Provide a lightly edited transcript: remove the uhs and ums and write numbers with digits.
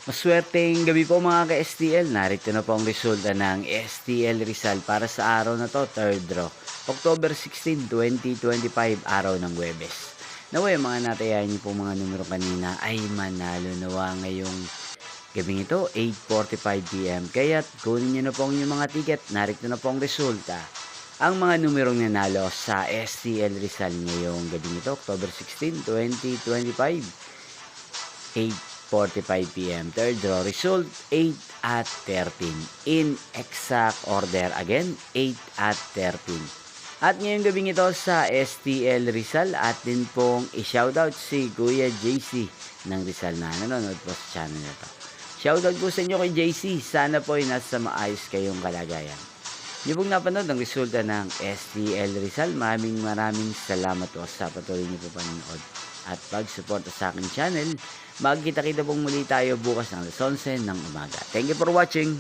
Maswerteng gabi po mga ka-STL. Narito na po ang resulta ng STL Rizal para sa araw na to, third draw. October 16, 2025, araw ng Huwebes. Naway, mga natayahan niyo po mga numero kanina ay manalo nawa ngayong gabing ito, 8:45 PM. Kaya't kunin niyo na po ang inyong mga ticket. Narito na po ang resulta. Ang mga numerong nanalo sa STL Rizal ngayong gabing ito, October 16, 2025, 8:45 PM. Third draw result, 8 at 13. In exact order again, 8 at 13. At ngayong gabing ito sa STL Rizal, atin pong i-shoutout si Kuya JC ng Rizal na nanonood po sa channel na to. Shoutout po sa inyo kay JC. Sana po ay nasa maayos kayong kalagayan. Niyo pong napanood ang resulta ng STL Rizal. Maraming salamat po sa patuloy niyo po panonood at pag-suporta sa aking channel. Magkita-kita pong muli tayo bukas ng alas 11 ng umaga. Thank you for watching.